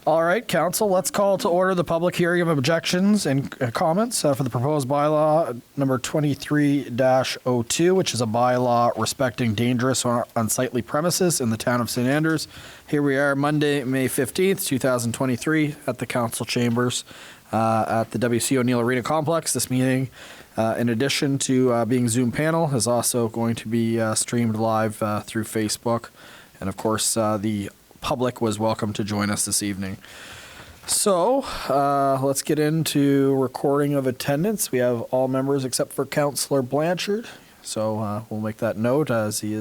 All right, council, let's call to order the public hearing of objections and comments for the proposed bylaw number 23-02, which is a bylaw respecting dangerous or unsightly premises in the town of St. Andrews. Here we are, Monday, May 15th, 2023, at the council chambers at the WC O'Neill Arena Complex. This meeting, in addition to being Zoom panel, is also going to be streamed live through Facebook. And of course, the public was welcome to join us this evening. So let's get into recording of attendance. We have all members except for Councillor Blanchard. So we'll make that note, as he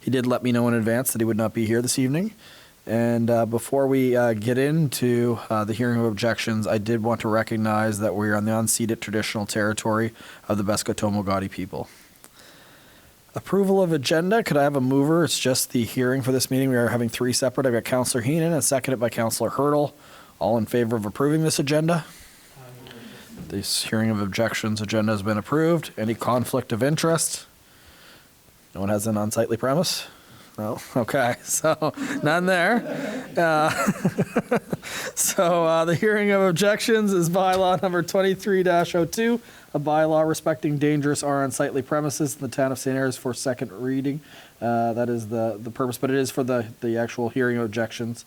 did let me know in advance that he would not be here this evening. And before we get into the hearing of objections, I did want to recognize that we're on the unceded traditional territory of the Beskoto-Mogadi people. Approval of agenda. Could I have a mover? It's just the hearing for this meeting. We are having three separate. I've got Councillor Heenan and seconded by Councillor Hurdle. All in favor of approving this agenda? This hearing of objections agenda has been approved. Any conflict of interest? No one has an unsightly premise? No? Okay, so none there. So the hearing of objections is bylaw number 23-02, a bylaw respecting dangerous or unsightly premises in the town of St. Andrews for second reading. That is the purpose, but it is for the actual hearing of objections.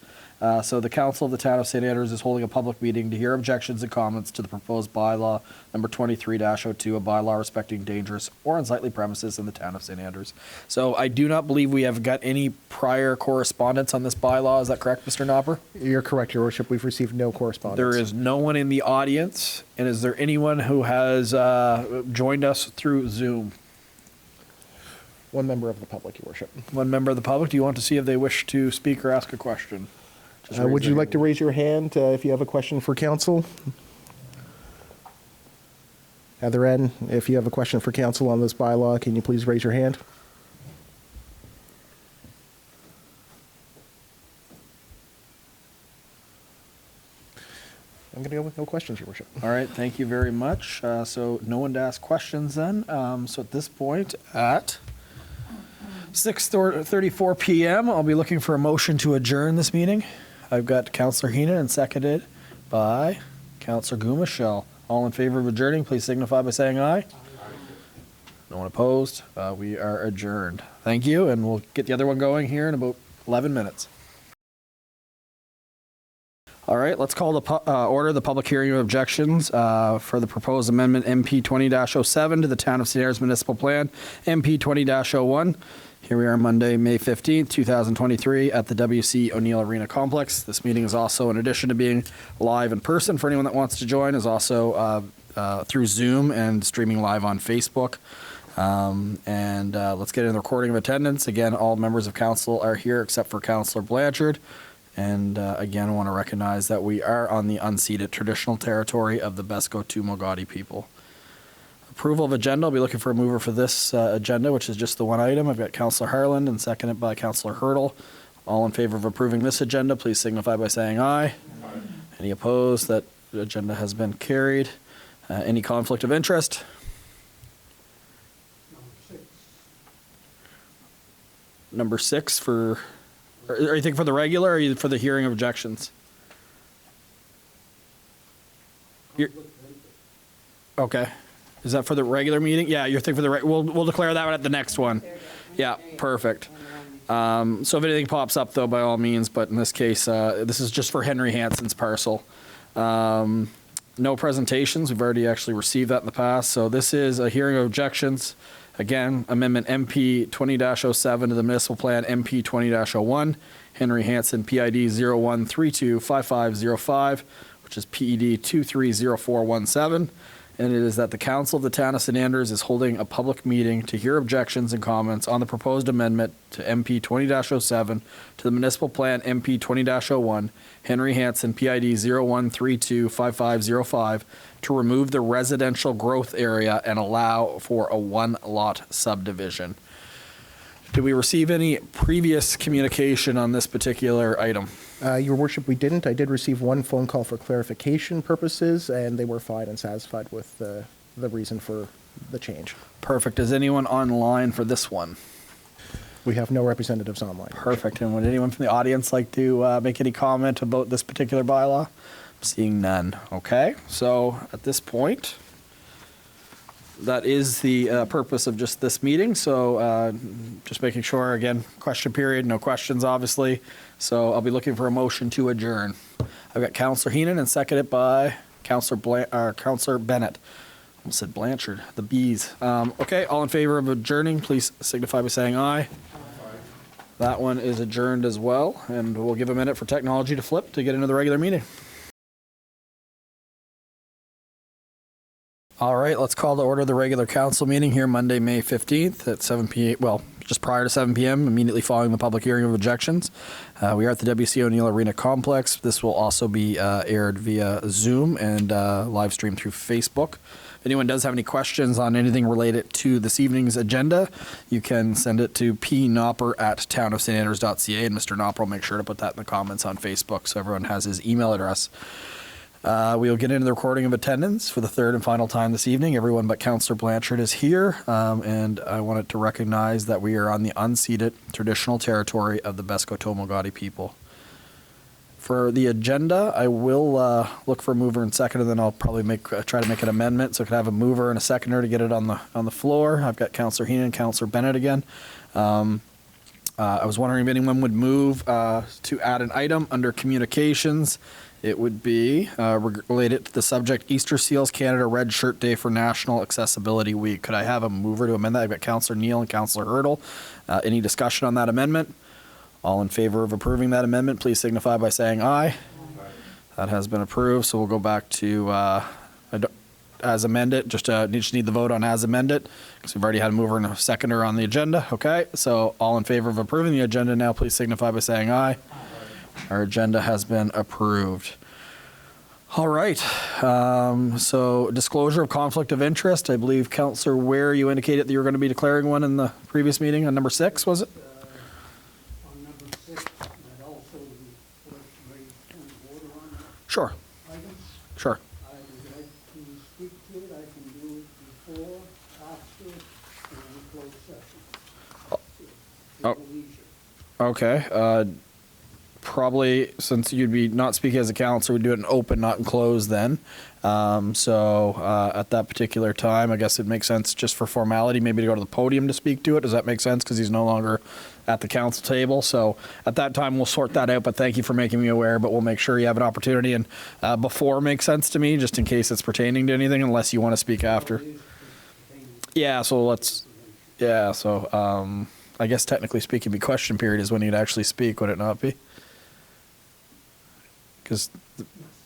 So the council of the town of St. Andrews is holding a public meeting to hear objections and comments to the proposed bylaw number 23-02, a bylaw respecting dangerous or unsightly premises in the town of St. Andrews. So I do not believe we have got any prior correspondence on this bylaw. Is that correct, Mr. Knopper? You're correct, Your Worship. We've received no correspondence. There is no one in the audience. And is there anyone who has joined us through Zoom? One member of the public, Your Worship. One member of the public. Do you want to see if they wish to speak or ask a question? Would you like to raise your hand if you have a question for council? Other end, if you have a question for council on this bylaw, can you please raise your hand? I'm going to go with no questions, Your Worship. All right, thank you very much. So no one to ask questions then. So at this point at 6:34 p.m., I'll be looking for a motion to adjourn this meeting. I've got Councillor Heenan and seconded by Councillor Gumashell. All in favor of adjourning, please signify by saying aye. Aye. No one opposed. We are adjourned. Thank you, and we'll get the other one going here in about 11 minutes. All right, let's call the order the public hearing of objections for the proposed amendment MP 20-07 to the Town of St. Andrews Municipal Plan, MP 20-01. Here we are Monday, May 15th, 2023 at the WC O'Neill Arena Complex. This meeting is also, in addition to being live in person for anyone that wants to join, is also through Zoom and streaming live on Facebook. Let's get into the recording of attendance. Again, all members of council are here except for Councillor Blanchard. And again, I want to recognize that we are on the unceded traditional territory of the Beskoto-Mogadi people. Approval of agenda. I'll be looking for a mover for this agenda, which is just the one item. I've got Councillor Harland and seconded by Councillor Hurdle. All in favor of approving this agenda, please signify by saying aye. Aye. Any opposed? That agenda has been carried. Any conflict of interest? Number six for, are you thinking for the regular or are you for the hearing of objections? Okay. Is that for the regular meeting? Yeah, you're thinking for the we'll declare that one at the next one. Yeah, perfect. So if anything pops up, though, by all means. But in this case, this is just for Henry Hansen's parcel. No presentations. We've already actually received that in the past. So this is a hearing of objections. Again, Amendment MP 20-07 to the Municipal Plan MP 20-01. Henry Hansen PID 01325505, which is PED 230417. And it is that the Council of the Town of St. Andrews is holding a public meeting to hear objections and comments on the proposed amendment to MP 20-07 to the Municipal Plan MP 20-01, Henry Hansen PID 01325505, to remove the residential growth area and allow for a one-lot subdivision. Did we receive any previous communication on this particular item? Your Worship, we didn't. I did receive one phone call for clarification purposes, and they were fine and satisfied with the reason for the change. Perfect. Is anyone online for this one? We have no representatives online. Perfect. And would anyone from the audience like to make any comment about this particular bylaw? Seeing none. Okay. So at this point, that is the purpose of just this meeting. So just making sure, again, question period, no questions, obviously. So I'll be looking for a motion to adjourn. I've got Councillor Heenan and seconded by Councillor Bennett. Almost said Blanchard, the bees. Okay, all in favor of adjourning, please signify by saying aye. Aye. That one is adjourned as well, and we'll give a minute for technology to flip to get into the regular meeting. All right, let's call to order the regular council meeting here Monday, May 15th at 7 p.m. Well, just prior to 7 p.m., immediately following the public hearing of objections. We are at the W.C. O'Neill Arena Complex. This will also be aired via Zoom and live streamed through Facebook. If anyone does have any questions on anything related to this evening's agenda, you can send it to pnopper@townofstanders.ca, and Mr. Nopper will make sure to put that in the comments on Facebook so everyone has his email address. We'll get into the recording of attendance for the third and final time this evening. Everyone but Councillor Blanchard is here, and I wanted to recognize that we are on the unceded traditional territory of the Beskoto-Mogadi people. For the agenda, I will look for a mover and second, and then I'll probably try to make an amendment so I could have a mover and a seconder to get it on the floor. I've got Councillor Heenan and Councillor Bennett again. I was wondering if anyone would move to add an item under communications. It would be related to the subject Easter Seals Canada Red Shirt Day for National Accessibility Week. Could I have a mover to amend that? I've got Councillor Neal and Councillor Hurdle. Any discussion on that amendment? All in favor of approving that amendment, please signify by saying aye. Aye. That has been approved, so we'll go back to as amended. Just need the vote on as amended because we've already had a mover and a seconder on the agenda. Okay, so all in favor of approving the agenda now, please signify by saying aye. Aye. Our agenda has been approved. All right. So disclosure of conflict of interest. I believe, Councillor Ware, you indicated that you were going to be declaring one in the previous meeting on number 6, was it? On number 6, and also the ready to point of order on that Sure. item. Sure. I would like to speak to it. I can do it before, after, and in closed session. Oh. At leisure. Okay. Probably, since you'd be not speaking as a councillor, we'd do it in open, not in closed then. So at that particular time, I guess it makes sense just for formality, maybe to go to the podium to speak to it. Does that make sense? Because he's no longer at the council table. So at that time, we'll sort that out. But thank you for making me aware. But we'll make sure you have an opportunity. And before makes sense to me, just in case it's pertaining to anything, unless you want to speak after. Yeah, so let's, yeah, so I guess technically speaking, be question period is when you'd actually speak, would it not be? Because,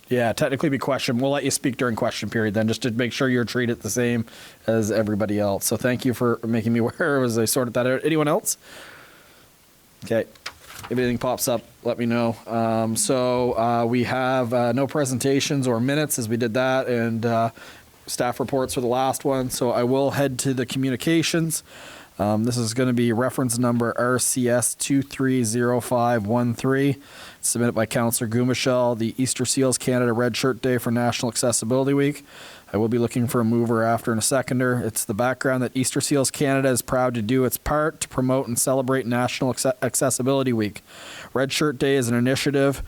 yeah, technically be question. We'll let you speak during question period then, just to make sure you're treated the same as everybody else. So thank you for making me aware as I sorted that out. Anyone else? Okay. If anything pops up, let me know. So we have no presentations or minutes as we did that, and staff reports for the last one. So I will head to the communications. This is going to be reference number RCS 230513, submitted by Councillor Gumashell, the Easter Seals Canada Red Shirt Day for National Accessibility Week. I will be looking for a mover after and a seconder. It's the background that Easter Seals Canada is proud to do its part to promote and celebrate National Accessibility Week. Red Shirt Day is an initiative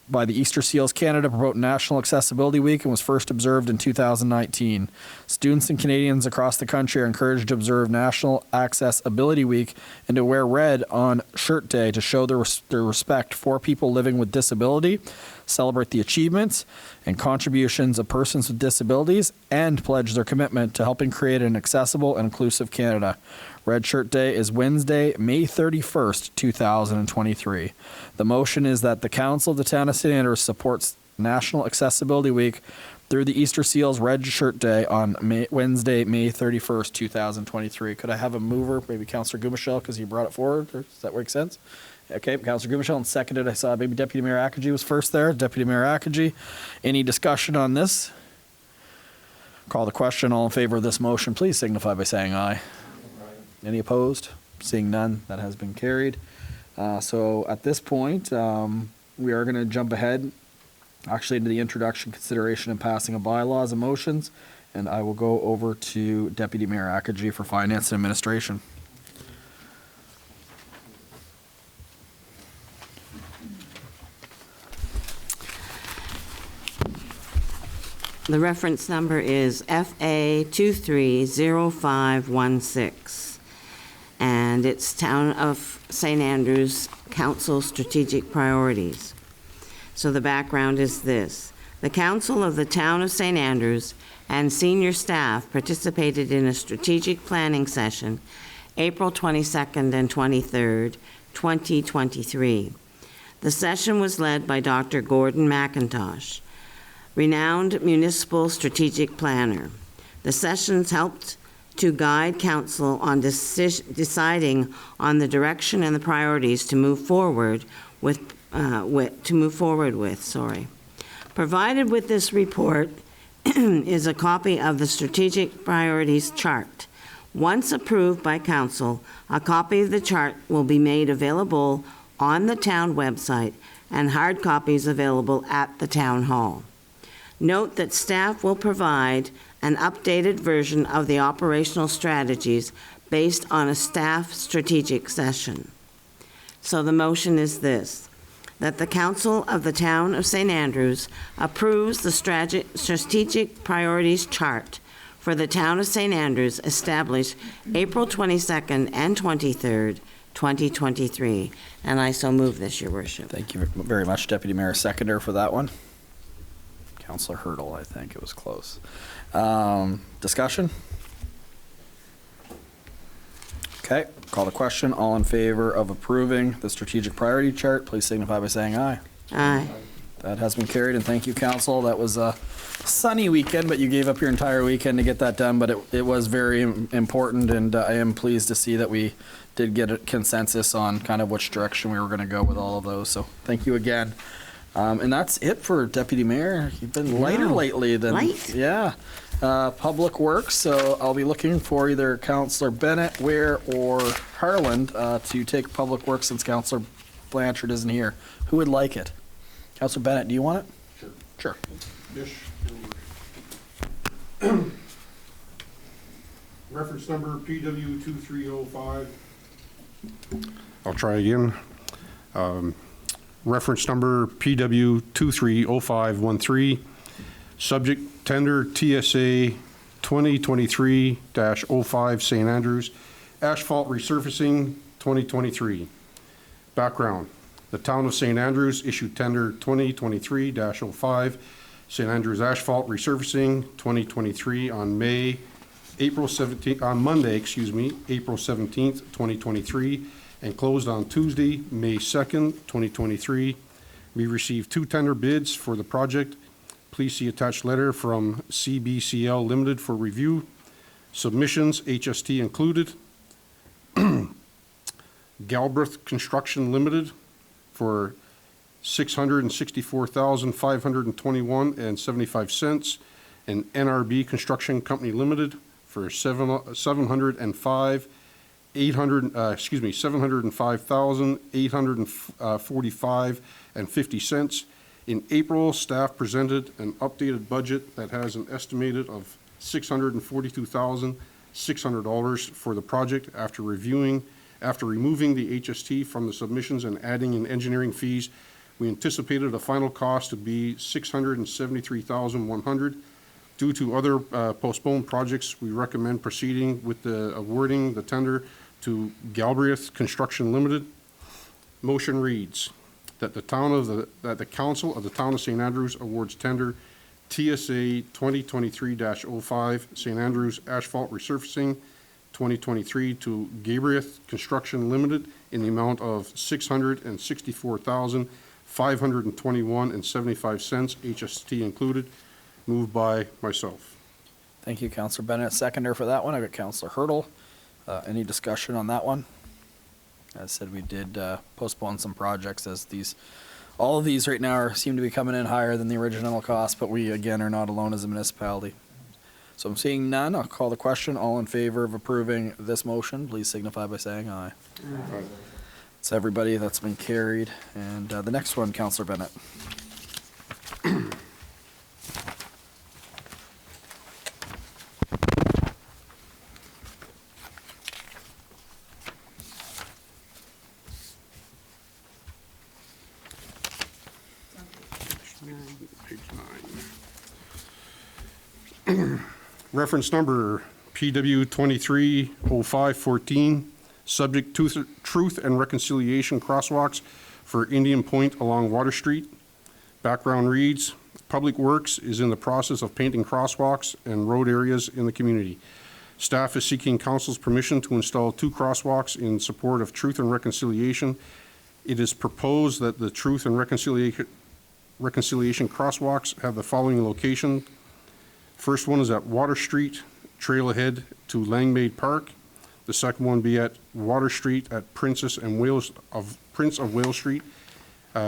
by the Easter Seals Canada to promote National Accessibility Week and was first observed in 2019. Students and Canadians across the country are encouraged to observe National Accessibility Week and to wear red on Shirt Day to show their respect for people living with disability, celebrate the achievements and contributions of persons with disabilities, and pledge their commitment to helping create an accessible and inclusive Canada. Red Shirt Day is Wednesday, May 31st, 2023. The motion is that the Council of the Town of St. Andrews supports National Accessibility Week through the Easter Seals Red Shirt Day on Wednesday, May 31st, 2023. Could I have a mover, maybe Councillor Gumashell, because you brought it forward? Or does that make sense? Okay, Councillor Gumashell, and seconded. I saw maybe Deputy Mayor Akaji was first there. Deputy Mayor Akaji. Any discussion on this? Call the question. All in favor of this motion, please signify by saying aye. Any opposed? Seeing none, that has been carried. So at this point, we are going to jump ahead actually into the introduction, consideration, and passing of bylaws and motions. And I will go over to Deputy Mayor Akaji for Finance and Administration. The reference number is FA 230516, and it's Town of St. Andrews Council Strategic Priorities. So the background is this. The Council of the Town of St. Andrews and senior staff participated in a strategic planning session April 22nd and 23rd, 2023. The session was led by Dr. Gordon McIntosh, renowned municipal strategic planner. The sessions helped to guide council on deciding on the direction and the priorities to move forward with. Provided with this report is a copy of the strategic priorities chart. Once approved by council, a copy of the chart will be made available on the town website and hard copies available at the town hall. Note that staff will provide an updated version of the operational strategies based on a staff strategic session. So the motion is this, that the Council of the Town of St. Andrews approves the strategic priorities chart for the Town of St. Andrews established April 22nd and 23rd, 2023. And I so move this, Your Worship. Thank you very much, Deputy Mayor. Seconder for that one. Councillor Hurdle, I think it was close. Discussion? Okay, call the question. All in favor of approving the strategic priority chart, please signify by saying aye. Aye. That has been carried, and thank you, council. That was a sunny weekend, but you gave up your entire weekend to get that done, but it was very important, and I am pleased to see that we did get a consensus on kind of which direction we were going to go with all of those, so thank you again. And that's it for Deputy Mayor. You've been lighter lately than... Light? Yeah. Public Works, so I'll be looking for either Councillor Bennett, Ware, or Harland to take Public Works since Councillor Blanchard isn't here. Who would like it? Councillor Bennett, do you want it? Sure. Sure. Yes. Reference number PW2305. I'll try again. Reference number PW230513. Subject tender TSA 2023-05 St. Andrews asphalt resurfacing 2023. Background. The Town of St. Andrews issued tender 2023-05 St. Andrews asphalt resurfacing 2023 on Monday, April 17th, 2023, and closed on Tuesday, May 2nd, 2023. We received 2 tender bids for the project. Please see attached letter from CBCL Limited for review. Submissions, HST included. Galbraith Construction Limited for $664,521.75, and NRB Construction Company Limited for $705,845.50. In April, staff presented an updated budget that has an estimated of $642,600 for the project after removing the HST from the submissions and adding in engineering fees. We anticipated a final cost to be $673,100. Due to other postponed projects, we recommend proceeding with awarding the tender to Galbraith Construction Limited. Motion reads that the Council of the Town of St. Andrews awards tender TSA 2023-05 St. Andrews asphalt resurfacing 2023 to Galbraith Construction Limited in the amount of $664,521.75, HST included. Moved by myself. Thank you, Councillor Bennett. Seconder for that one. I got Councillor Hurdle. Any discussion on that one? As I said, we did postpone some projects as all of these right now seem to be coming in higher than the original cost, but we again are not alone as a municipality. So I'm seeing none. I'll call the question. All in favor of approving this motion, please signify by saying aye. Aye. It's everybody that's been carried. And the next one, Councillor Bennett. Page 9. Reference number PW 230514, subject to Truth and Reconciliation crosswalks for Indian Point along Water Street. Background reads, Public Works is in the process of painting crosswalks and road areas in the community. Staff is seeking council's permission to install 2 crosswalks in support of Truth and Reconciliation. It is proposed that the Truth and Reconciliation crosswalks have the following location. First one is at Water Street, trail ahead to Langmaid Park. The second one be at Water Street at Prince of Wales Street,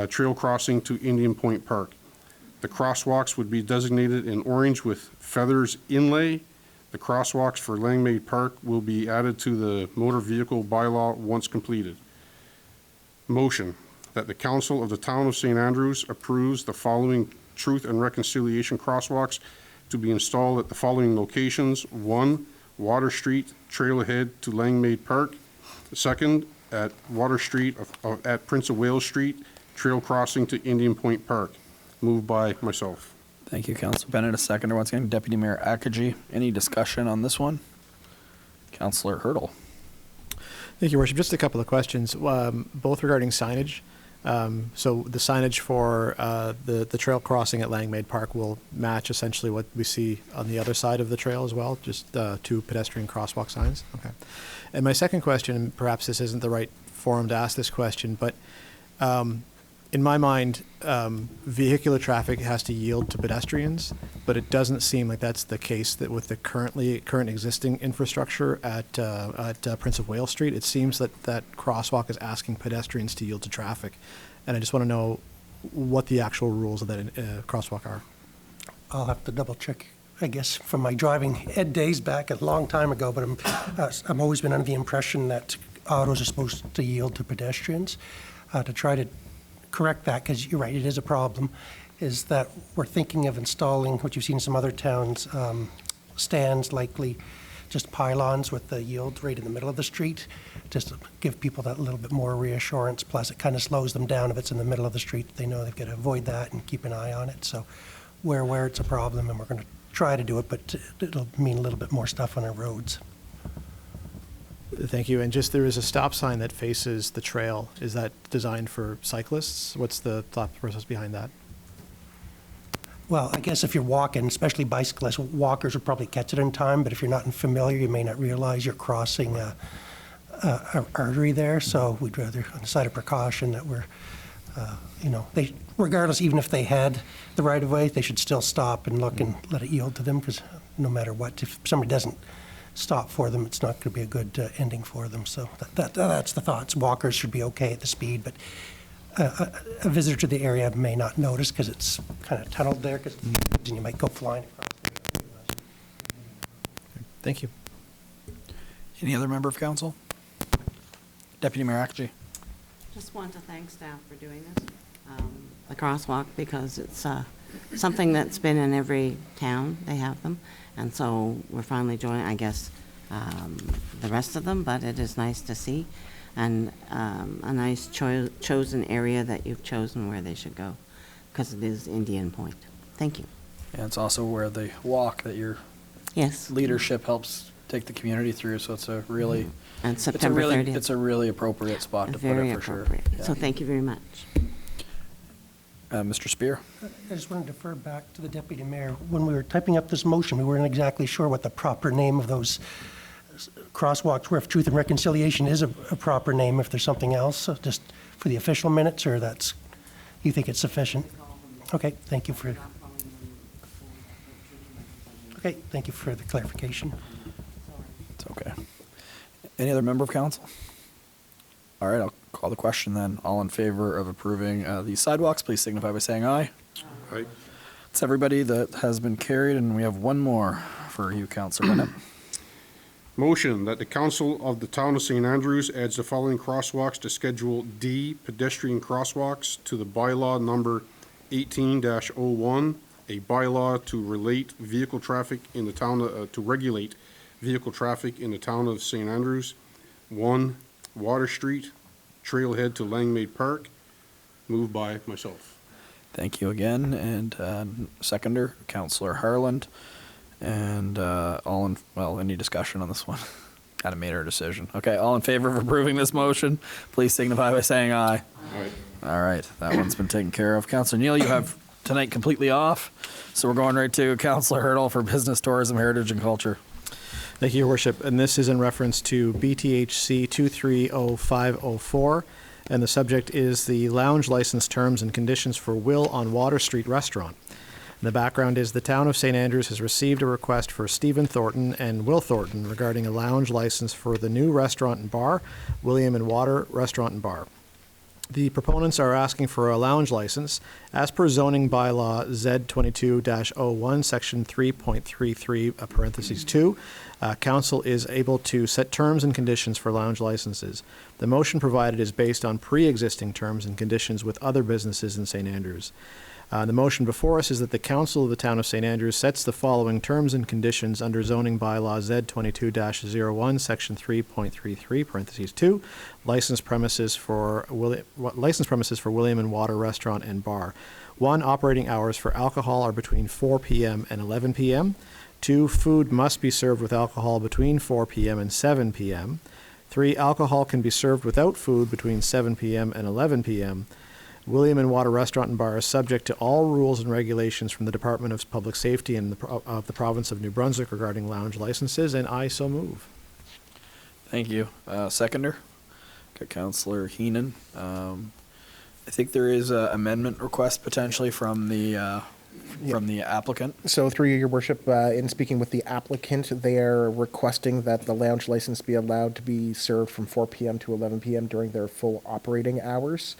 trail crossing to Indian Point Park. The crosswalks would be designated in orange with feathers inlay. The crosswalks for Langmaid Park will be added to the motor vehicle bylaw once completed. Motion that the Council of the Town of St. Andrews approves the following Truth and Reconciliation crosswalks to be installed at the following locations. 1, Water Street, trail ahead to Langmaid Park. Second, at Water Street, at Prince of Wales Street, trail crossing to Indian Point Park. Moved by myself. Thank you, Councilor Bennett. A seconder. Once again, Deputy Mayor Akaji. Any discussion on this one? Councilor Hurdle. Thank you, Worship. Just a couple of questions, both regarding signage. So the signage for the trail crossing at Langmaid Park will match essentially what we see on the other side of the trail as well, just 2 pedestrian crosswalk signs? Okay. And my second question, and perhaps this isn't the right forum to ask this question, but in my mind, vehicular traffic has to yield to pedestrians, but it doesn't seem like that's the case that with the current existing infrastructure at Prince of Wales Street. It seems that that crosswalk is asking pedestrians to yield to traffic, and I just want to know what the actual rules of that crosswalk are. I'll have to double check, I guess, from my driving ed days back a long time ago, but I've always been under the impression that autos are supposed to yield to pedestrians. To try to correct that, because you're right, it is a problem, is that we're thinking of installing, what you've seen in some other towns, stands, likely just pylons with the yield right in the middle of the street, just to give people that little bit more reassurance. Plus, it kind of slows them down if it's in the middle of the street. They know they've got to avoid that and keep an eye on it. So we're aware it's a problem, and we're going to try to do it, but it'll mean a little bit more stuff on our roads. Thank you. And just there is a stop sign that faces the trail. Is that designed for cyclists? What's the thought process behind that? Well, I guess if you're walking, especially bicyclists, walkers will probably catch it in time, but if you're not familiar, you may not realize you're crossing an artery there. So we'd rather, on the side of precaution, that we're, they, regardless, even if they had the right of way, they should still stop and look and let it yield to them, because no matter what, if somebody doesn't stop for them, it's not going to be a good ending for them. So that's the thoughts. Walkers should be okay at the speed, but a visitor to the area may not notice because it's kind of tunneled there, and you might go flying across there. Thank you. Any other member of council? Deputy Mayor Akaji. Just want to thank staff for doing this, the crosswalk, because it's something that's been in every town. They have them. And so we're finally joining, I guess, the rest of them, but it is nice to see. And a nice chosen area that you've chosen where they should go, because it is Indian Point. Thank you. And it's also where the walk that your Yes. leadership helps take the community through, so it's a really, And September 30th. it's a really appropriate spot to put Very it for sure. appropriate. Yeah. So thank you very much. Mr. Spear. I just want to defer back to the deputy mayor. When we were typing up this motion, we weren't exactly sure what the proper name of those crosswalks were, if Truth and Reconciliation is a proper name, if there's something else, so just for the official minutes, or that's, you think it's sufficient? Okay, thank you for the clarification. It's okay. Any other member of council? All right, I'll call the question then. All in favor of approving these sidewalks, please signify by saying aye. Aye. It's everybody that has been carried, and we have one more for you, Councilor Bennett. Motion that the Council of the Town of St. Andrews adds the following crosswalks to Schedule D pedestrian crosswalks to the bylaw number 18-01, a bylaw to relate vehicle traffic in the town, to regulate vehicle traffic in the town of St. Andrews. 1, Water Street, trailhead to Langmaid Park. Moved by myself. Thank you again. And seconder, Councilor Harland. And any discussion on this one? Kind of made our decision. Okay, all in favor of approving this motion, please signify by saying aye. Aye. All right, that one's been taken care of. Councillor Neal, you have tonight completely off, so we're going right to Councillor Hurdle for Business, Tourism, Heritage, and Culture. Thank you, Your Worship. And this is in reference to BTHC 230504, and the subject is the lounge license terms and conditions for Will on Water Street Restaurant. And the background is the town of St. Andrews has received a request for Stephen Thornton and Will Thornton regarding a lounge license for the new restaurant and bar, William and Water Restaurant and Bar. The proponents are asking for a lounge license. As per zoning bylaw Z22-01, section 3.33, parentheses 2, council is able to set terms and conditions for lounge licenses. The motion provided is based on pre-existing terms and conditions with other businesses in St. Andrews. The motion before us is that the Council of the Town of St. Andrews sets the following terms and conditions under zoning bylaw Z22-01, section 3.33, parentheses 2, licensed premises for William and Water Restaurant and Bar. 1, operating hours for alcohol are between 4 p.m. and 11 p.m. 2, food must be served with alcohol between 4 p.m. and 7 p.m. 3, alcohol can be served without food between 7 p.m. and 11 p.m. William and Water Restaurant and Bar is subject to all rules and regulations from the Department of Public Safety and of the Province of New Brunswick regarding lounge licenses, and I so move. Thank you. Seconder? Got Councillor Heenan. I think there is an amendment request potentially from the applicant. So through Your Worship, in speaking with the applicant, they are requesting that the lounge license be allowed to be served from 4 p.m. to 11 p.m. during their full operating hours.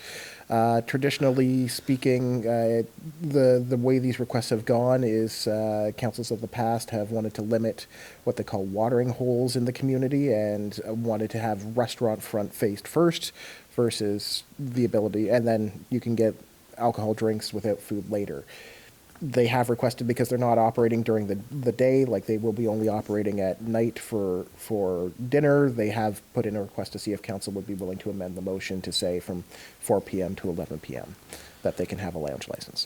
Traditionally speaking, the way these requests have gone is councils of the past have wanted to limit what they call watering holes in the community and wanted to have restaurant front faced first versus the ability, and then you can get alcohol drinks without food later. They have requested, because they're not operating during the day, like they will be only operating at night for dinner, they have put in a request to see if council would be willing to amend the motion to say from 4 p.m. to 11 p.m. that they can have a lounge license.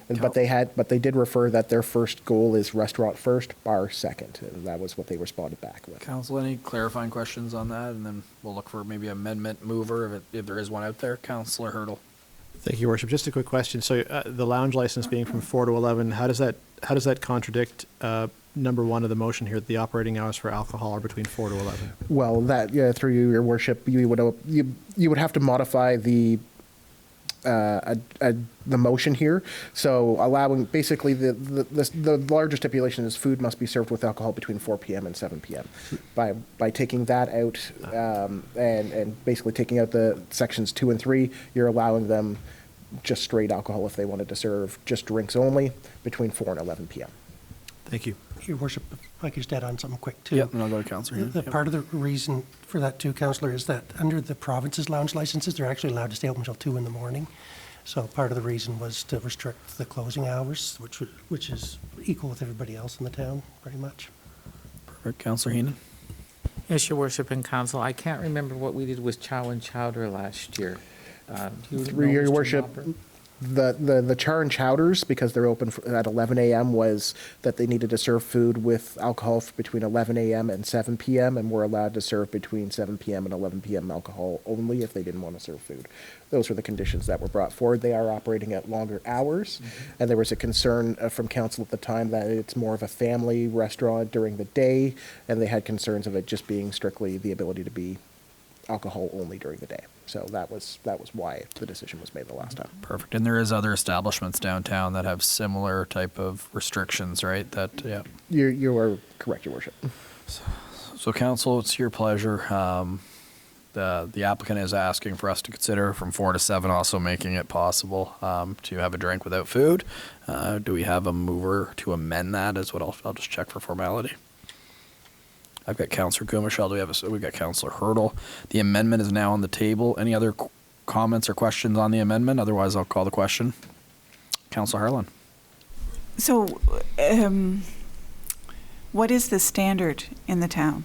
But they did refer that their first goal is restaurant first, bar second, and that was what they responded back with. Council, any clarifying questions on that? And then we'll look for maybe amendment mover if there is one out there. Councillor Hurdle. Thank you, Your Worship. Just a quick question. So the lounge license being from 4 to 11, how does that contradict number 1 of the motion here, that the operating hours for alcohol are between 4 to 11? Well, through Your Worship, you would have to modify the motion here. So allowing, basically the larger stipulation is food must be served with alcohol between 4 p.m. and 7 p.m. By taking that out and basically taking out the sections 2 and 3, you're allowing them just straight alcohol if they wanted to serve just drinks only between 4 and 11 p.m. Thank you. Your Worship, if I could just add on something quick, too. Yeah, and I'll go to Councillor Heenan. Yep. Part of the reason for that, too, Councillor, is that under the province's lounge licenses, they're actually allowed to stay open until 2 in the morning. So part of the reason was to restrict the closing hours, which is equal with everybody else in the town, pretty much. Perfect. Councillor Heenan. Yes, Your Worship and Council, I can't remember what we did with Chow and Chowder last year. Do you Through know, Your Mr. Worship, Knopper? the char and chowders, because they're open at 11 a.m., was that they needed to serve food with alcohol between 11 a.m. and 7 p.m., and were allowed to serve between 7 p.m. and 11 p.m. alcohol only if they didn't want to serve food. Those were the conditions that were brought forward. They are operating at longer hours, and there was a concern from council at the time that it's more of a family restaurant during the day, and they had concerns of it just being strictly the ability to be alcohol only during the day. So that was why the decision was made the last time. Perfect. And there is other establishments downtown that have similar type of restrictions, right? That, yeah. You are correct, Your Worship. So council, it's your pleasure. The applicant is asking for us to consider from 4 to 7, also making it possible to have a drink without food. Do we have a mover to amend that? Is what I'll just check for formality. I've got Councillor Gumashall. We've got Councillor Hurdle. The amendment is now on the table. Any other comments or questions on the amendment? Otherwise, I'll call the question. Councillor Harlan. So, what is the standard in the town?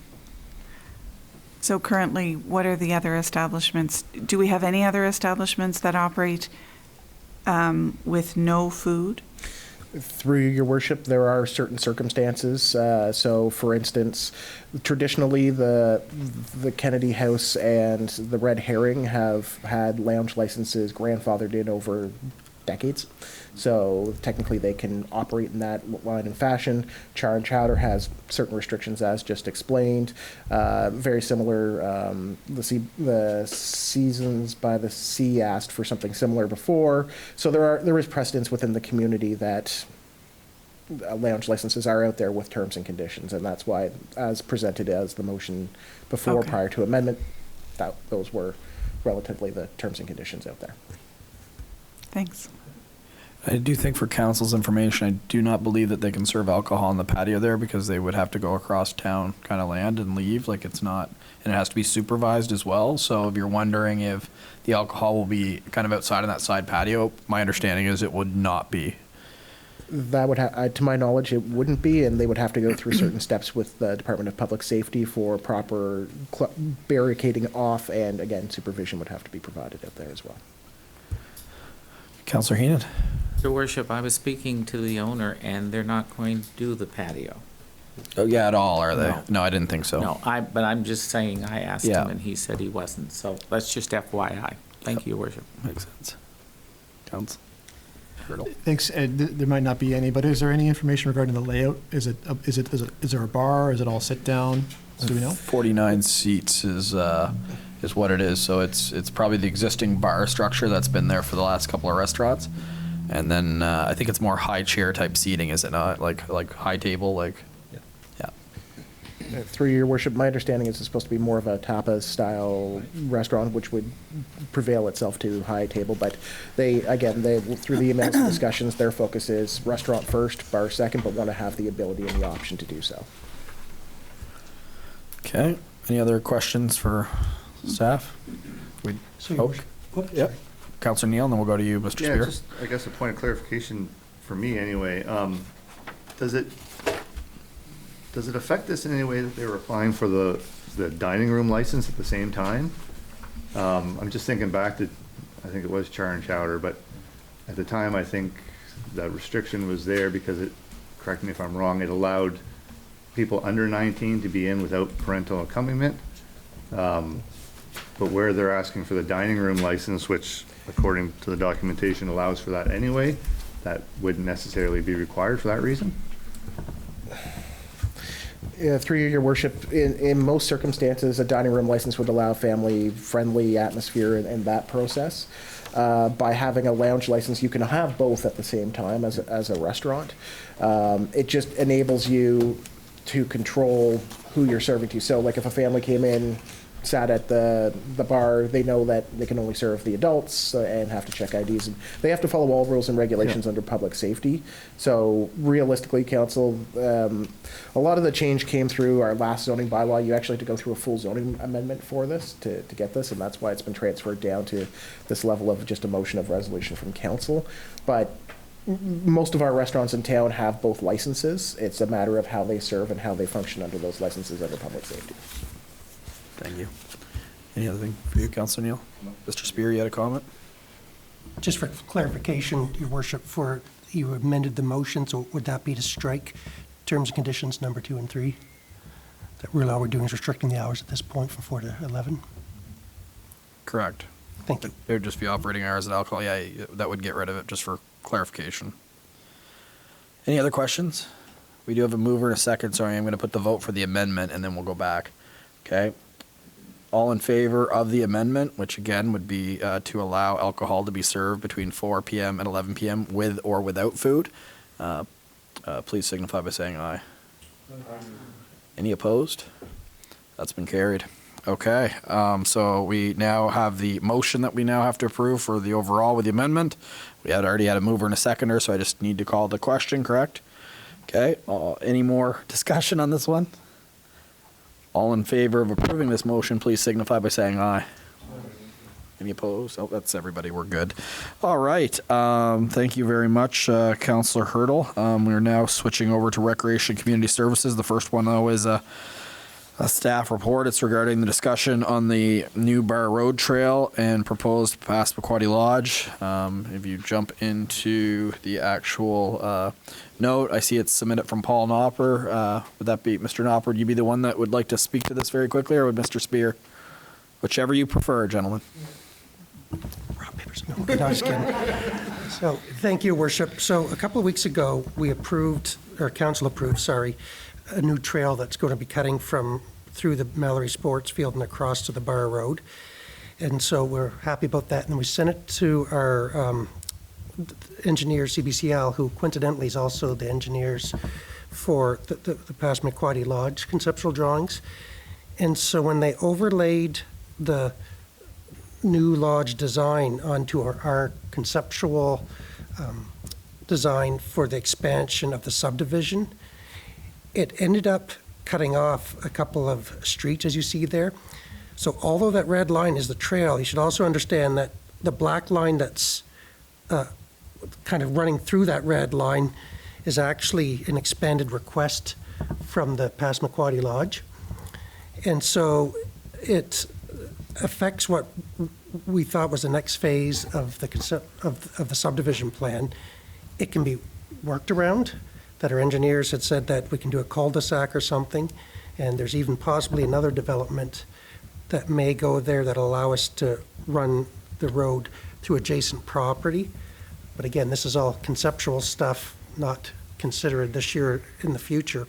So currently, what are the other establishments? Do we have any other establishments that operate with no food? Through your worship, there are certain circumstances. So, for instance, traditionally the Kennedy House and the Red Herring have had lounge licenses grandfathered in over decades. So technically they can operate in that line and fashion. Char and Chowder has certain restrictions as just explained. Very similar, the Seasons by the Sea asked for something similar before. So there is precedence within the community that lounge licenses are out there with terms and conditions, and that's why, as presented as the motion before Okay. prior to amendment, those were relatively the terms and conditions out there. Thanks. I do think for council's information, I do not believe that they can serve alcohol on the patio there because they would have to go across town kind of land and leave. Like it's not, and it has to be supervised as well. So if you're wondering if the alcohol will be kind of outside on that side patio, my understanding is it would not be. That would to my knowledge, it wouldn't be, and they would have to go through certain steps with the Department of Public Safety for proper barricading off, and again, supervision would have to be provided out there as well. Councillor Heenan? Your worship, I was speaking to the owner, and they're not going to do the patio. Oh, yeah, at all, are they? No. No, I didn't think so. No, but I'm just saying, I asked Yeah. him, and he said he wasn't, so that's just FYI. Thank you, your worship. Makes sense. Council? Hurdle. Thanks, Ed. There might not be any, but is there any information regarding the layout? Is there a bar? Is it all sit down? Do we know? 49 seats is what it is. So it's probably the existing bar structure that's been there for the last couple of restaurants. And then I think it's more high chair type seating, is it not? Like high table, like, yeah. Through your worship, my understanding is it's supposed to be more of a tapas style restaurant, which would prevail itself to high table. But they through the emails and discussions, their focus is restaurant first, bar second, but want to have the ability and the option to do so. Okay. Any other questions for staff? So your worship- Oops, Yep. sorry. Councillor Neal, and then we'll go to you, Mr. Yeah, Spear. just, I guess a point of clarification for me anyway. Does it affect this in any way that they were applying for the dining room license at the same time? I'm just thinking back to, I think it was Char and Chowder, but at the time, I think that restriction was there because it, correct me if I'm wrong, it allowed people under 19 to be in without parental accompaniment. But where they're asking for the dining room license, which according to the documentation allows for that anyway, that wouldn't necessarily be required for that reason? Through your worship, in most circumstances, a dining room license would allow family-friendly atmosphere in that process. By having a lounge license, you can have both at the same time as a restaurant. It just enables you to control who you're serving to. So, like if a family came in, sat at the bar, they know that they can only serve the adults and have to check IDs. And they have to follow all rules and regulations under public safety. So realistically, council, a lot of the change came through our last zoning bylaw. You actually had to go through a full zoning amendment for this to get this, and that's why it's been transferred down to this level of just a motion of resolution from council. But most of our restaurants in town have both licenses. It's a matter of how they serve and how they function under those licenses under public safety. Thank you. Any other thing for you, Councillor Neal? Mr. Spear, you had a comment? Just for clarification, your worship, for you amended the motion, so would that be to strike terms and conditions number 2 and 3? That really all we're doing is restricting the hours at this point from 4 to 11? Correct. Thank you. It would just be operating hours at alcohol. Yeah, that would get rid of it, just for clarification. Any other questions? We do have a mover and a second, so I'm going to put the vote for the amendment, and then we'll go back. Okay. All in favor of the amendment, which again would be to allow alcohol to be served between 4 p.m. and 11 p.m. with or without food, please signify by saying aye. Any opposed? That's been carried. Okay, so we now have the motion that we now have to approve for the overall with the amendment. We had already had a mover and a seconder, so I just need to call the question, correct? Okay, any more discussion on this one? All in favor of approving this motion, please signify by saying aye. Any opposed? Oh, that's everybody. We're good. All right. Thank you very much, Councillor Hurdle. We're now switching over to Recreation and Community Services. The first one, though, is A staff report. It's regarding the discussion on the new Bar Road Trail and proposed Passamaquoddy Lodge. If you jump into the actual note, I see it's submitted from Paul Knopper. Would that be, Mr. Knopper, would you be the one that would like to speak to this very quickly, or would Mr. Spear? Whichever you prefer, gentlemen. Rock, papers, no, I'm just kidding. So, thank you, Worship. So, a couple of weeks ago, we approved, or council approved, sorry, a new trail that's going to be cutting through the Mallory Sports Field and across to the Bar Road. And so we're happy about that. And we sent it to our engineer, CBCL, who coincidentally is also the engineers for the Passamaquoddy Lodge conceptual drawings. And so when they overlaid the new lodge design onto our conceptual design for the expansion of the subdivision, it ended up cutting off a couple of streets, as you see there. So although that red line is the trail, you should also understand that the black line that's kind of running through that red line is actually an expanded request from the Passamaquoddy Lodge. And so it affects what we thought was the next phase of the subdivision plan. It can be worked around, that our engineers had said that we can do a cul-de-sac or something, and there's even possibly another development that may go there that'll allow us to run the road through adjacent property. But again, this is all conceptual stuff, not considered this year in the future.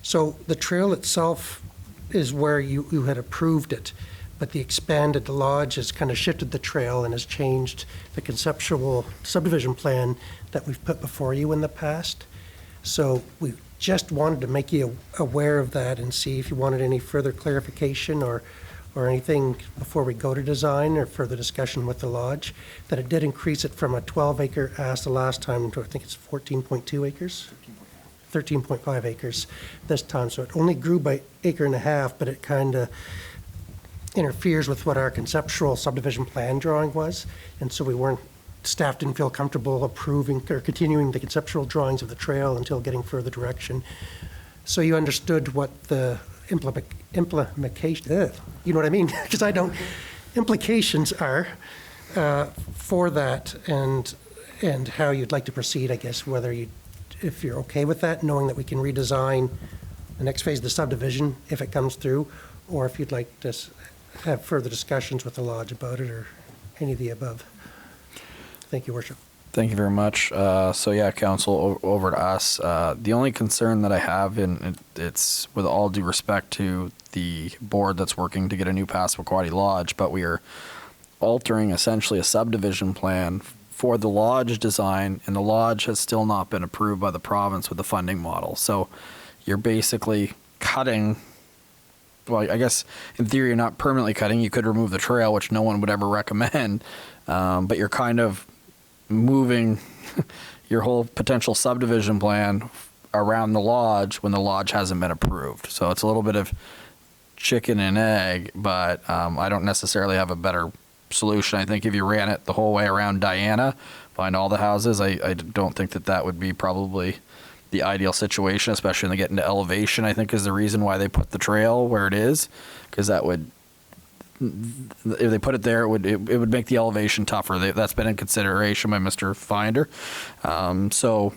So the trail itself is where you had approved it, but the expanded lodge has kind of shifted the trail and has changed the conceptual subdivision plan that we've put before you in the past. So we just wanted to make you aware of that and see if you wanted any further clarification or anything before we go to design or further discussion with the lodge, that it did increase it from a 12-acre ask the last time to, I think it's 14.2 acres? 13.5 acres this time. So it only grew by acre and a half, but it kind of interferes with what our conceptual subdivision plan drawing was. And so staff didn't feel comfortable approving or continuing the conceptual drawings of the trail until getting further direction. So you understood what the implication, you know what I mean? Because I don't, implications are for that and how you'd like to proceed, I guess, if you're okay with that, knowing that we can redesign the next phase of the subdivision if it comes through, or if you'd like to have further discussions with the lodge about it or any of the above. Thank you, Worship. Thank you very much. So yeah, council, over to us. The only concern that I have, and it's with all due respect to the board that's working to get a new Passamaquoddy Lodge, but we are altering essentially a subdivision plan for the lodge design, and the lodge has still not been approved by the province with the funding model. So you're basically cutting, well, I guess in theory you're not permanently cutting. You could remove the trail, which no one would ever recommend, but you're kind of moving your whole potential subdivision plan around the lodge when the lodge hasn't been approved. So it's a little bit of chicken and egg, but I don't necessarily have a better solution. I think if you ran it the whole way around Diana, find all the houses, I don't think that would be probably the ideal situation, especially when they get into elevation, I think is the reason why they put the trail where it is, because that would, if they put it there, it would make the elevation tougher. That's been in consideration by Mr. Finder. So,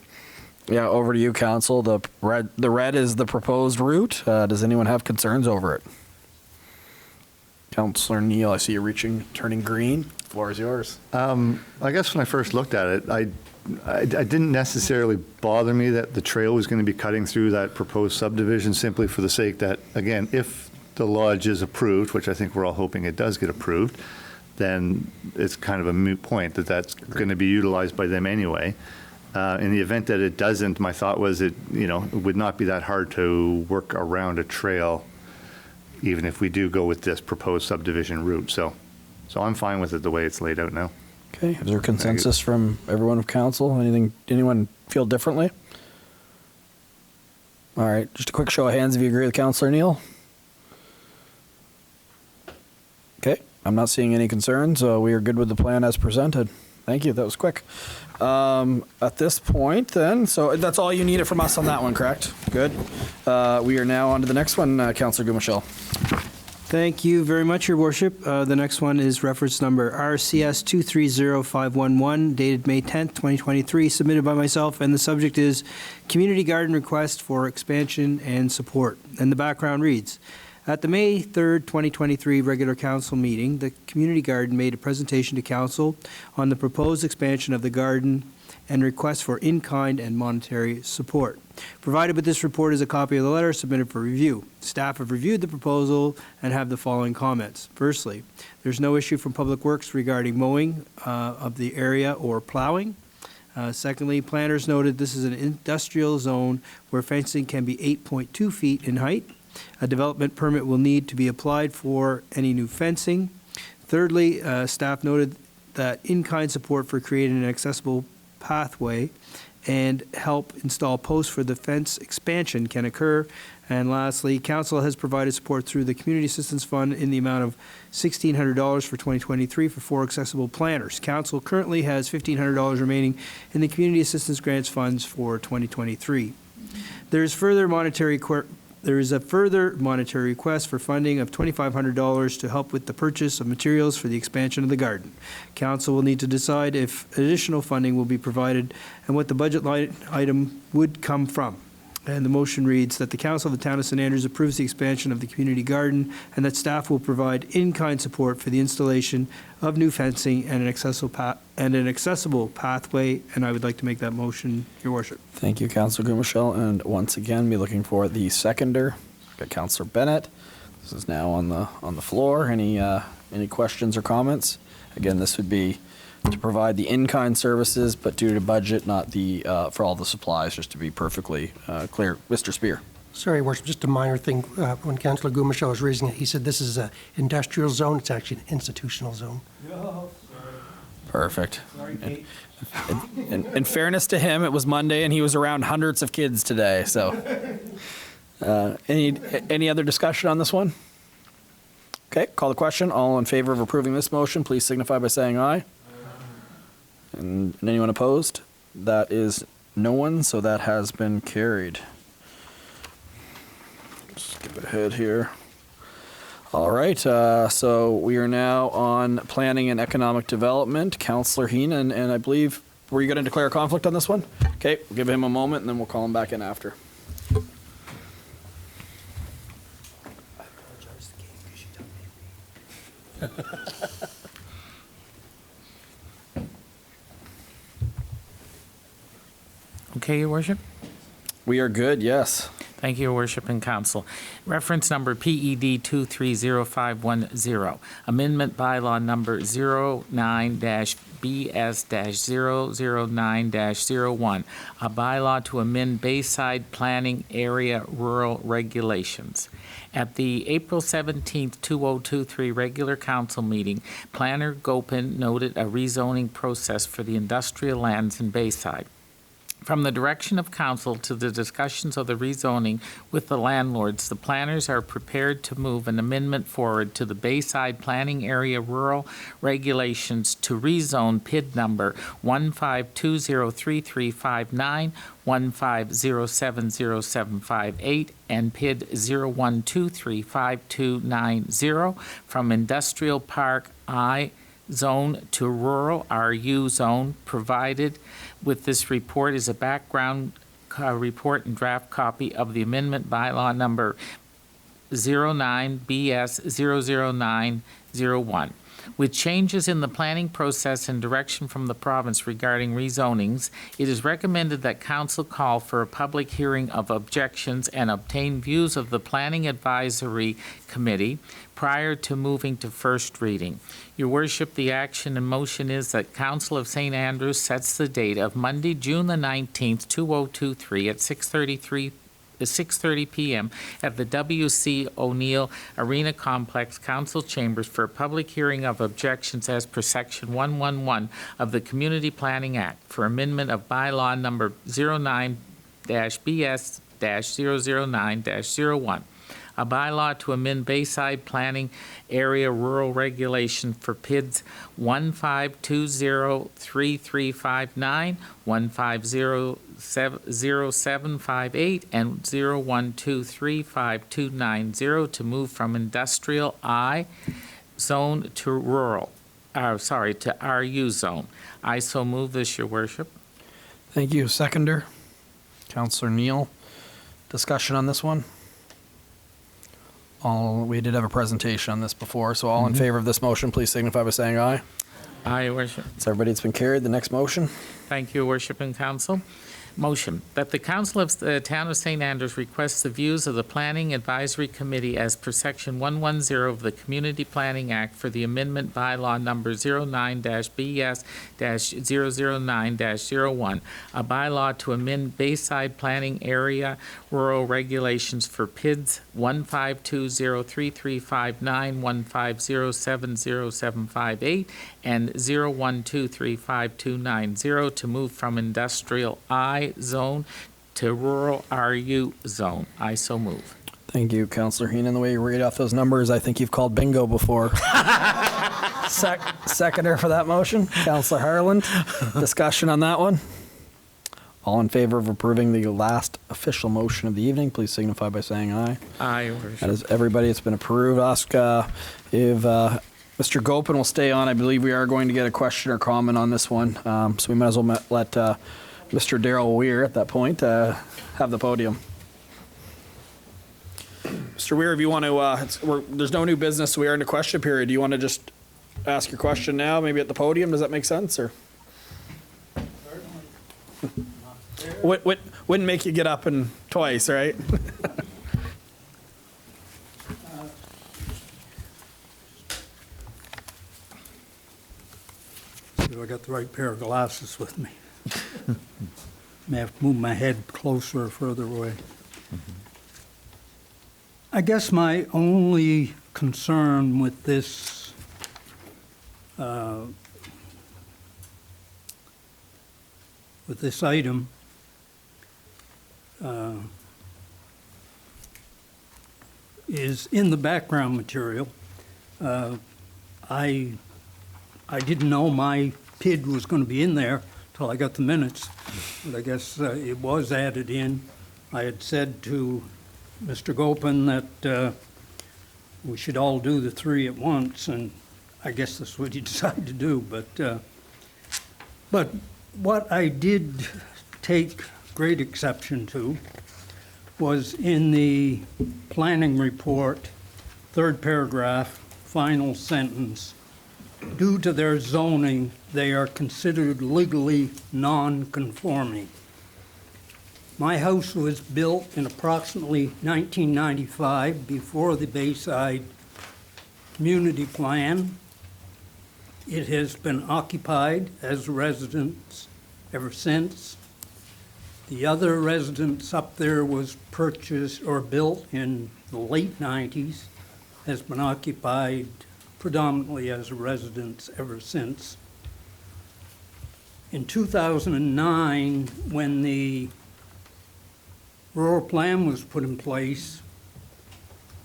yeah, over to you, council. The red is the proposed route. Does anyone have concerns over it? Councillor Neal, I see you turning green. The floor is yours. I guess when I first looked at it, I didn't necessarily bother me that the trail was going to be cutting through that proposed subdivision, simply for the sake that, again, if the lodge is approved, which I think we're all hoping it does get approved, then it's kind of a moot point that that's going to be utilized by them anyway. In the event that it doesn't, my thought was it would not be that hard to work around a trail, even if we do go with this proposed subdivision route. So I'm fine with it the way it's laid out now. Okay, is there consensus from everyone of council? Anyone feel differently? All right, just a quick show of hands if you agree with Councillor Neal. Okay, I'm not seeing any concerns. We are good with the plan as presented. Thank you. That was quick. At this point, then, so that's all you needed from us on that one, correct? Good. We are now on to the next one, Councillor Gumichel. Thank you very much, Your Worship. The next one is reference number RCS 230511, dated May 10th, 2023, submitted by myself, and the subject is Community Garden Request for Expansion and Support. And the background reads, at the May 3rd, 2023 regular council meeting, the Community Garden made a presentation to council on the proposed expansion of the garden and request for in-kind and monetary support. Provided with this report is a copy of the letter submitted for review. Staff have reviewed the proposal and have the following comments. Firstly, there's no issue from Public Works regarding mowing of the area or plowing. Secondly, planners noted this is an industrial zone where fencing can be 8.2 feet in height. A development permit will need to be applied for any new fencing. Thirdly, staff noted that in-kind support for creating an accessible pathway and help install posts for the fence expansion can occur. And lastly, council has provided support through the Community Assistance Fund in the amount of $1,600 for 2023 for 4 accessible planners. Council currently has $1,500 remaining in the Community Assistance Grants Funds for 2023. There is a further monetary request for funding of $2,500 to help with the purchase of materials for the expansion of the garden. Council will need to decide if additional funding will be provided and what the budget line item would come from. And the motion reads that the Council of the Town of St. Andrews approves the expansion of the community garden and that staff will provide in-kind support for the installation of new fencing and an accessible pathway. And I would like to make that motion, Your Worship. Thank you, Councillor Gumichel. And once again, be looking for the seconder. Got Councillor Bennett. This is now on the floor. Any questions or comments? Again, this would be to provide the in-kind services, but due to budget, not the for all the supplies, just to be perfectly clear. Mr. Spear. Sorry, Your Worship, just a minor thing. When Councillor Gumichel was raising it, he said this is an industrial zone. It's actually an institutional zone. Perfect. In fairness to him, it was Monday and he was around hundreds of kids today. So, any other discussion on this one? Okay, call the question. All in favor of approving this motion, please signify by saying aye. And anyone opposed? That is no one, so that has been carried. Skip ahead here. All right, so we are now on planning and economic development. Councillor Heenan, and I believe, were you going to declare a conflict on this one? Okay, we'll give him a moment and then we'll call him back in after. Okay, Your Worship? We are good, yes. Thank you, Your Worship and Council. Reference number PED 230510, Amendment Bylaw Number 09-BS-009-01, a bylaw to amend Bayside Planning Area Rural Regulations. At the April 17, 2023 regular council meeting, Planner Gopin noted a rezoning process for the industrial lands in Bayside. From the direction of council to the discussions of the rezoning with the landlords, the planners are prepared to move an amendment forward to the Bayside Planning Area Rural Regulations to rezone PID number 152033559, 1507078, and PID 01235290 from Industrial Park I zone to rural RU zone. Provided with this report is a background report and draft copy of the amendment bylaw number 09-BS-00901. With changes in the planning process and direction from the province regarding rezonings, it is recommended that council call for a public hearing of objections and obtain views of the Planning Advisory Committee prior to moving to first reading. Your Worship, the action and motion is that Council of St. Andrews sets the date of Monday, June the 19th, 2023 at 6:30 p.m. at the W.C. O'Neill Arena Complex Council Chambers for a public hearing of objections as per Section 111 of the Community Planning Act for amendment of bylaw number 09-BS-009-01. a bylaw to amend Bayside Planning Area Rural Regulation for PIDs 15203359, 150758, and 01235290 to move from industrial I zone to rural, to RU zone. I so move this, your worship. Thank you. Seconder, Councillor Neal. Discussion on this one? We did have a presentation on this before, so all in favor of this motion, please signify by saying aye. Aye, your worship. It's everybody, it's been carried. The next motion? Thank you, worship and council. Motion that the Council of the Town of St. Andrews requests the views of the Planning Advisory Committee as per Section 110 of the Community Planning Act for the amendment bylaw number 09-BS-009-01, a bylaw to amend Bayside Planning Area Rural Regulations for PIDs 15203359, 15070758, and 01235290 to move from industrial I zone to rural RU zone. I so move. Thank you, Councillor Heenan. The way you read off those numbers, I think you've called bingo before. Seconder for that motion, Councillor Harland. Discussion on that one? All in favor of approving the last official motion of the evening, please signify by saying aye. Aye, your worship. That is everybody. It's been approved. Ask if Mr. Gopin will stay on. I believe we are going to get a question or comment on this one, so we might as well let Mr. Darrell Weir at that point have the podium. Mr. Weir, if you want to, there's no new business, so we are in a question period. Do you want to just ask your question now, maybe at the podium? Does that make sense, or? Wouldn't make you get up and twice, right? See if I got the right pair of glasses with me. May have to move my head closer or further away. I guess my only concern with this item is in the background material. I didn't know my PID was going to be in there till I got the minutes, but I guess it was added in. I had said to Mr. Gopin that we should all do the three at once, and I guess that's what he decided to do. But what I did take great exception to was in the planning report, third paragraph, final sentence. Due to their zoning, they are considered legally non-conforming. My house was built in approximately 1995, before the Bayside Community Plan. It has been occupied as a residence ever since. The other residence up there was purchased or built in the late 90s, has been occupied predominantly as a residence ever since. In 2009, when the rural plan was put in place,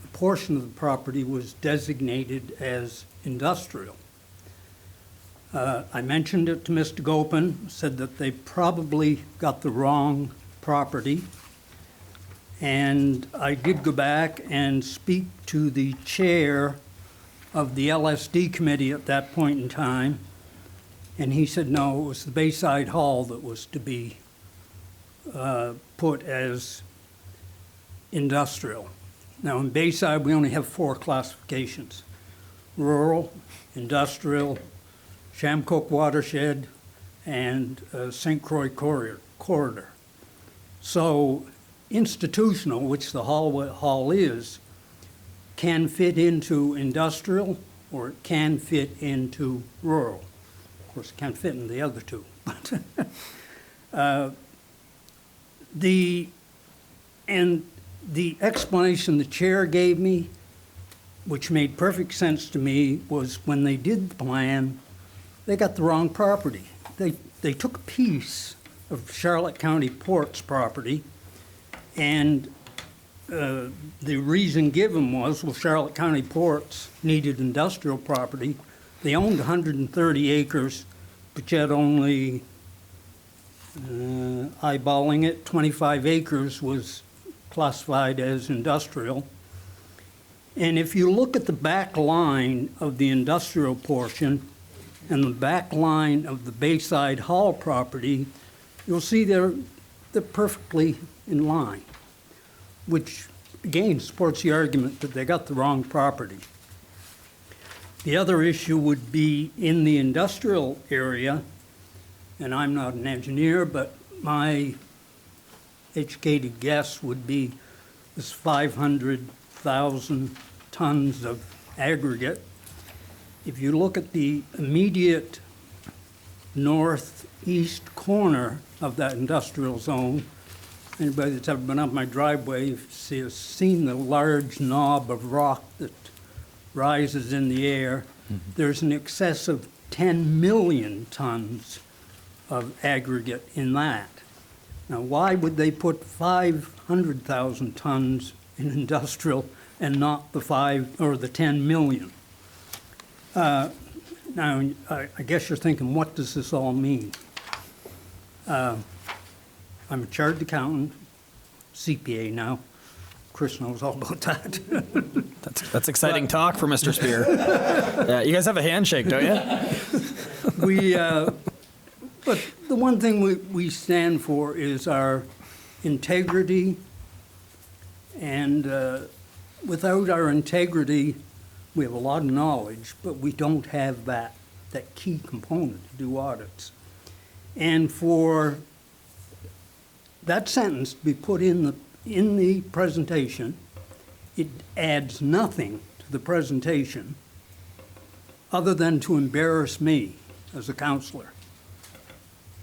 a portion of the property was designated as industrial. I mentioned it to Mr. Gopin, said that they probably got the wrong property. And I did go back and speak to the chair of the LSD committee at that point in time, and he said no, it was the Bayside Hall that was to be put as industrial. Now in Bayside, we only have 4 classifications: rural, industrial, Shamcook Watershed, and St. Croix Corridor. So institutional, which the hall is, can fit into industrial, or it can fit into rural. Of course, it can't fit in the other two. The explanation the chair gave me, which made perfect sense to me, was when they did the plan, they got the wrong property. They took a piece of Charlotte County Port's property and the reason given was, well, Charlotte County Ports needed industrial property. They owned 130 acres, but yet only, eyeballing it, 25 acres was classified as industrial. And if you look at the back line of the industrial portion and the back line of the Bayside Hall property, you'll see they're perfectly in line, which again supports the argument that they got the wrong property. The other issue would be in the industrial area, and I'm not an engineer, but my educated guess would be this 500,000 tons of aggregate. If you look at the immediate northeast corner of that industrial zone, anybody that's ever been up my driveway has seen the large knob of rock that rises in the air. There's an excess of 10 million tons of aggregate in that. Now, why would they put 500,000 tons in industrial and not the 10 million? Now, I guess you're thinking, what does this all mean? I'm a chartered accountant, CPA now. Chris knows all about that. That's exciting talk for Mr. Spear. Yeah, you guys have a handshake, don't you? But the one thing we stand for is our integrity, and without our integrity, we have a lot of knowledge, but we don't have that key component to do audits. And for that sentence to be put in the presentation, it adds nothing to the presentation other than to embarrass me as a counselor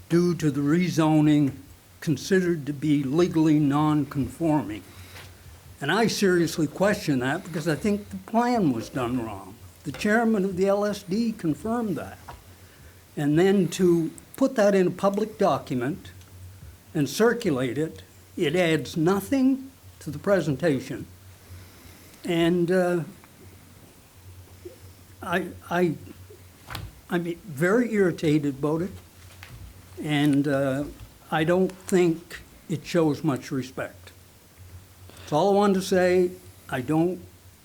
due to the rezoning considered to be legally non-conforming. And I seriously question that because I think the plan was done wrong. The chairman of the LSD confirmed that. And then to put that in a public document and circulate it, it adds nothing to the presentation. And I'm very irritated about it, and I don't think it shows much respect. That's all I wanted to say. I don't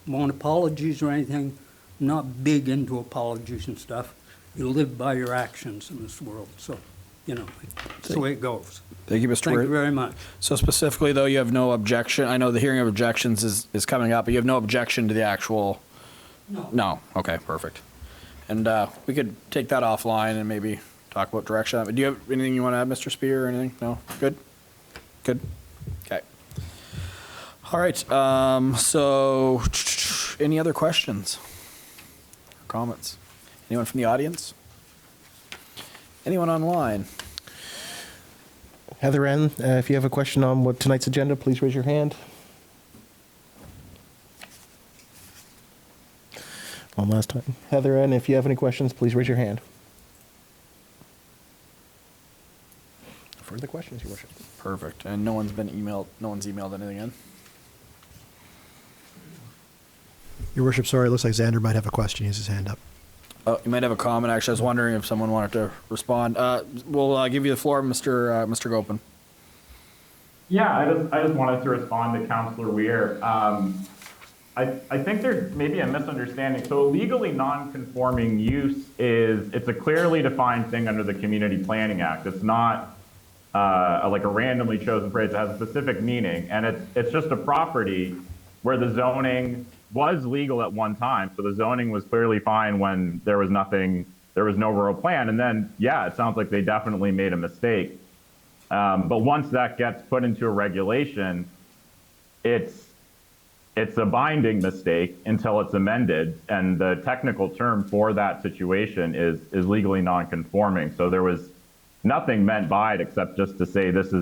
want apologies or anything. I'm not big into apologies and stuff. You live by your actions in this world, so, it's the way it goes. Thank you, Mr. Thank you very much. So specifically, though, you have no objection. I know the hearing of objections is coming up, but you have no objection to the actual? No. No. Okay, perfect. And we could take that offline and maybe talk about direction. Do you have anything you want to add, Mr. Spear, or anything? No? Good? Good? Okay. All right. So any other questions or comments? Anyone from the audience? Anyone online? Heather N., if you have a question on what tonight's agenda, please raise your hand. One last time. Heather N., if you have any questions, please raise your hand. Further questions, Your Worship? Perfect. And no one's emailed anything in? Your Worship, sorry, it looks like Xander might have a question. He has his hand up. Oh, you might have a comment. Actually, I was wondering if someone wanted to respond. We'll give you the floor, Mr. Gopin. Yeah, I just wanted to respond to Councillor Weir. I think there's maybe a misunderstanding. So a legally non-conforming use it's a clearly defined thing under the Community Planning Act. It's not like a randomly chosen phrase that has a specific meaning, and it's just a property where the zoning was legal at one time. So the zoning was clearly fine when there was no rural plan. And then, yeah, it sounds like they definitely made a mistake. But once that gets put into a regulation, it's a binding mistake until it's amended. And the technical term for that situation is legally non-conforming. So there was nothing meant by it except just to say this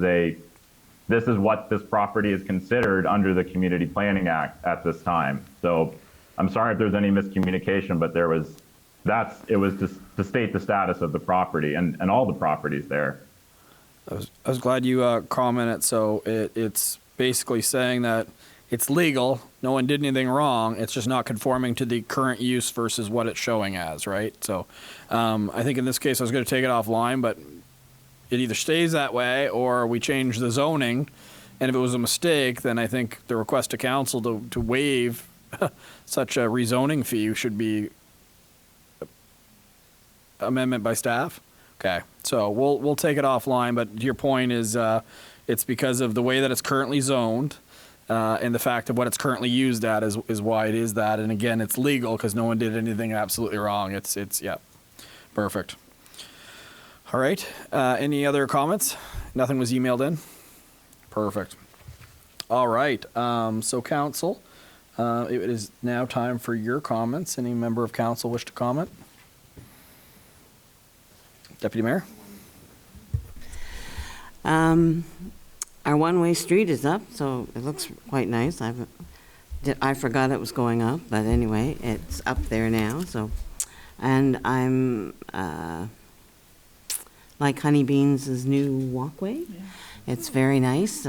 is what this property is considered under the Community Planning Act at this time. So I'm sorry if there's any miscommunication, but it was to state the status of the property and all the properties there. I was glad you commented. So it's basically saying that it's legal, no one did anything wrong, it's just not conforming to the current use versus what it's showing as, right? So I think in this case, I was going to take it offline, but it either stays that way or we change the zoning. And if it was a mistake, then I think the request to council to waive such a rezoning fee should be amendment by staff. Okay, so we'll take it offline, but your point is it's because of the way that it's currently zoned and the fact of what it's currently used at is why it is that. And again, it's legal because no one did anything absolutely wrong. It's yeah, perfect. All right, any other comments? Nothing was emailed in? Perfect. All right, so council, it is now time for your comments. Any member of council wish to comment? Deputy Mayor? Our one-way street is up, so it looks quite nice. I forgot it was going up, but anyway, it's up there now, so. And I'm, like Honeybean's new walkway. It's very nice.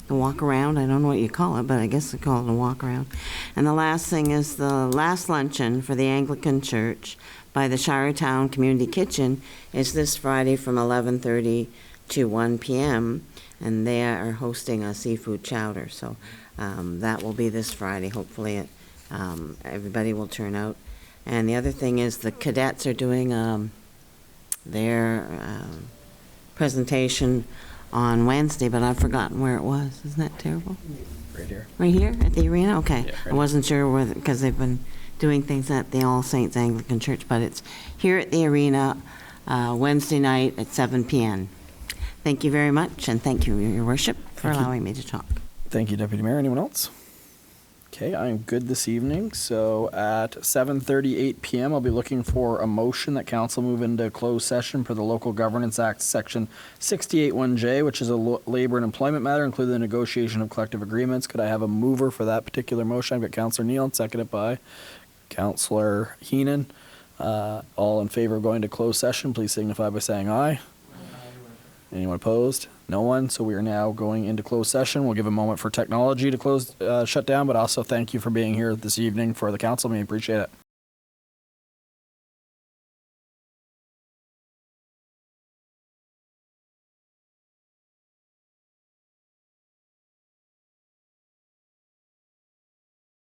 The walk around, I don't know what you call it, but I guess they call it a walk around. And the last thing is the last luncheon for the Anglican Church by the Shiretown Community Kitchen is this Friday from 11:30 to 1 p.m. And they are hosting a seafood chowder. So that will be this Friday. Hopefully everybody will turn out. And the other thing is the cadets are doing their presentation on Wednesday, but I've forgotten where it was. Isn't that terrible? Right here. Right here at the arena? Okay. Yeah, right I wasn't sure whether, because they've been doing things at the All Saints Anglican Church, but it's here at the arena Wednesday night at 7 p.m. Thank you very much, and thank you, Your Worship, for allowing me to talk. Thank you, Deputy Mayor. Anyone else? Okay, I am good this evening. So at 7:38 p.m., I'll be looking for a motion that council move into closed session for the Local Governance Act, Section 68(1)J, which is a labor and employment matter, including the negotiation of collective agreements. Could I have a mover for that particular motion? I've got Councillor Neal, and seconded by Councillor Heenan. All in favor of going to closed session, please signify by saying aye. Anyone opposed? No one. So we are now going into closed session. We'll give a moment for technology to shut down, but also thank you for being here this evening for the council. We appreciate it.